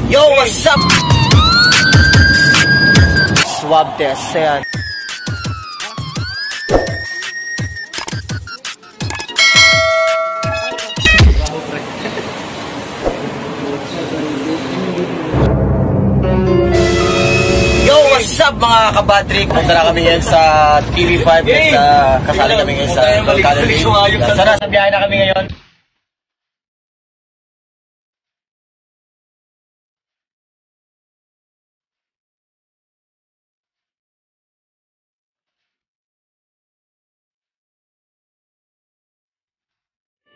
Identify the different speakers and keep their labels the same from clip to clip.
Speaker 1: Yo, what's up? Swab test, ayan. Yo, what's up mga kabatrik? Punta na kami ngayon sa TV5 at kasali kami ngayon sa Calgary. Sana sa biyahe na kami ngayon.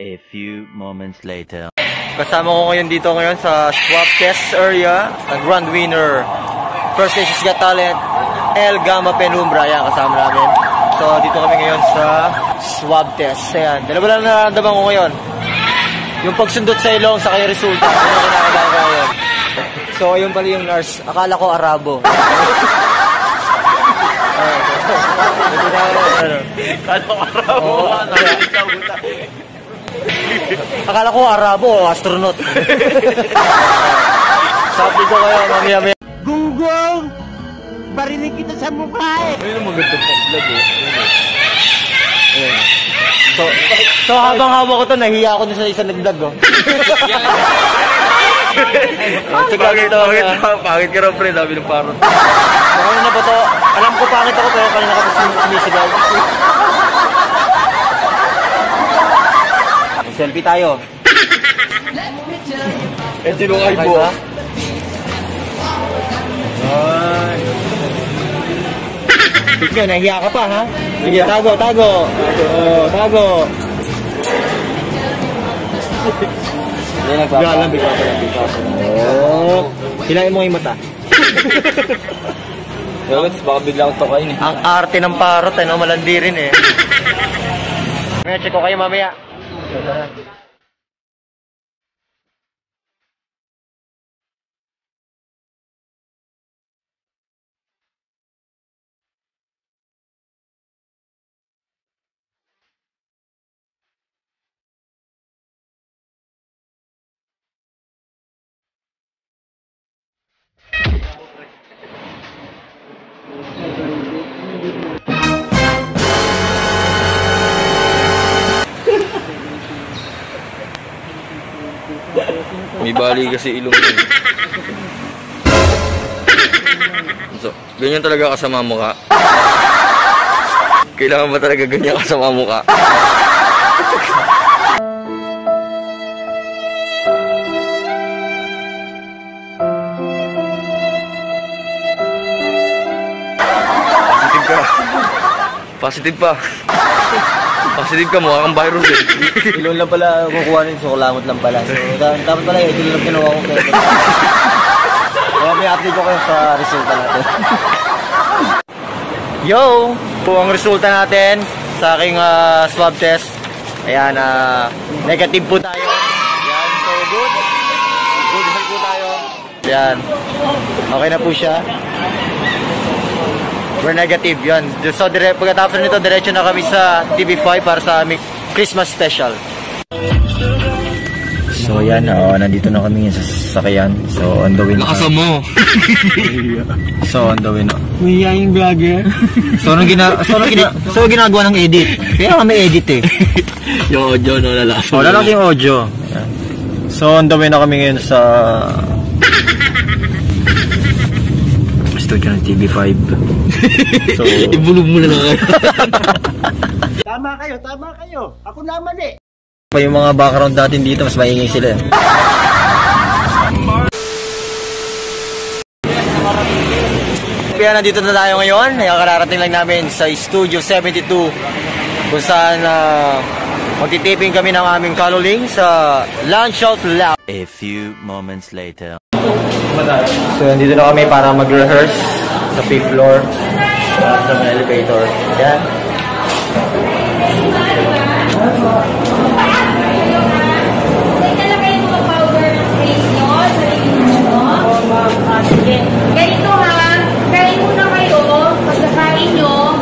Speaker 2: A few moments later.
Speaker 1: Kasama ko ngayon dito sa swab test area. Ang grand winner, First Nations Got Talent, El Gamma Penumbra. Ayan, kasama namin. So, dito kami ngayon sa swab test. Ayan, dalawa lang nararamdaman ko ngayon. Yung pagsundot sa ilong sa kayo resulta. Ano yung kinakagawa ko ngayon. So, ayun pala yung nurse. Akala ko Arabo.
Speaker 2: Akala ko Arabo.
Speaker 1: Akala ko Arabo o astronaut. Sabi ko kayo, mamaya-maya.
Speaker 3: Gunggong! Barinig kita sa mukha eh!
Speaker 2: Ayun ang magandang pag-vlog eh.
Speaker 1: So habang hawak ko to, nahiya ako sa isang nag-vlog oh.
Speaker 2: Pangit ka rin pre, dami ng parot.
Speaker 1: Kanina na ba to? Alam ko pangit ako pero kanina ka pa sumisigaw. Selfie tayo.
Speaker 2: Tinungay mo.
Speaker 1: Sige, nahiya ka pa ha? Sige, tago. Tago. Lamig ka. Hilahin mo yung mata.
Speaker 2: Baka biglang tokain eh.
Speaker 1: Ang arte ng parot, malandi rin eh. May check ko kayo mamaya.
Speaker 2: May bali kasi ilong yun. So, ganyan talaga kasama mo ka. Kailangan ba talaga ganyan kasama mo ka? Positive ka. Positive pa. Positive ka, mukha kang virus eh.
Speaker 1: Ilong lang pala kukuha rin, so kulangot lang pala. So, dapat pala ilong lang kinuha ko kayo. Kaya may update ko kayo sa resulta natin. Yo! Po ang resulta natin sa aking swab test. Ayan, negative po tayo. Ayan, so good. Good result po tayo. Ayan. Okay na po siya. We're negative, yun. So, pagkatapos nito, diretso na kami sa TV5 para sa aming Christmas special. So, yan. Nandito na kami sa sasakyan. So, on the way na.
Speaker 2: Lakasan mo!
Speaker 1: So, on the way na.
Speaker 3: Mayayang vlogger.
Speaker 1: So, ginagawa ng edit. Kaya kami edit eh.
Speaker 2: Yung audio, no? Lalasan.
Speaker 1: Lalaki yung audio. Yan. So, on the way na kami ngayon sa studio ng TV5. So,
Speaker 2: ibulog mo na lang kayo.
Speaker 3: Tama kayo. Ako naman eh.
Speaker 1: Pa yung mga background natin dito, mas maingay sila. Kaya nandito na tayo ngayon. Kararating lang namin sa Studio 72 kung saan magtitiping kami ng aming caroling sa Lunch Out Loud.
Speaker 2: A few moments later.
Speaker 1: So, nandito na kami para mag-rehearse sa 5th floor sa mga elevator. Yan.
Speaker 4: Sige. Ganito ha, kain muna kayo, pagkakain nyo,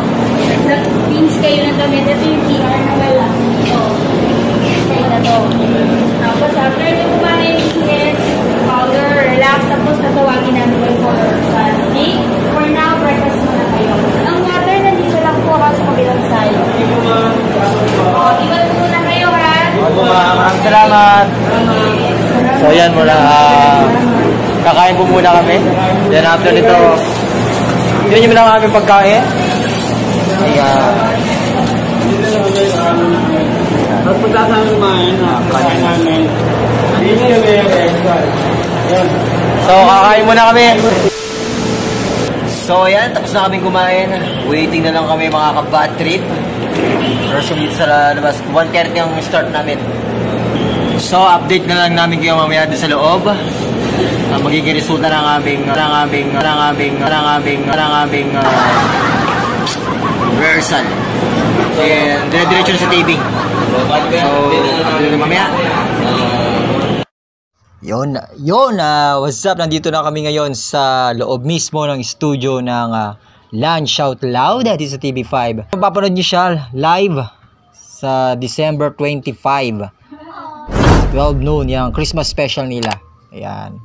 Speaker 4: nag-beans kayo ng damit, ito yung PR na wala. Ito. Kaya na to. Tapos after nyo kumain, powder, relax na tatawagin namin kayo for rehearsal. Okay? For now, breakfast muna kayo. Ang water nandito lang po sa kabilang side. Iwan muna kayo, ha?
Speaker 1: Maraming salamat. So yan muna, kakain po muna kami. Then after nito, yun yung lang aming pagkain. Ayan.
Speaker 3: Tapos punta sa naman, kakain namin.
Speaker 1: So kakain muna kami. So ayan, tapos na kaming kumain. Waiting na lang kami mga ka-bad trip. First dito sa labas, 1:30 ang start namin. So update na lang namin kayo mamaya doon sa loob. Magiging resulta ng aming rehearsal. And dire-diretso na sa taping. So, update na mamaya. Yun, what's up? Nandito na kami ngayon sa loob mismo ng studio ng Lunch Out Loud dito sa TV5. Papanood nyo siya live sa December 25. 12 noon, yung Christmas special nila. Ayan.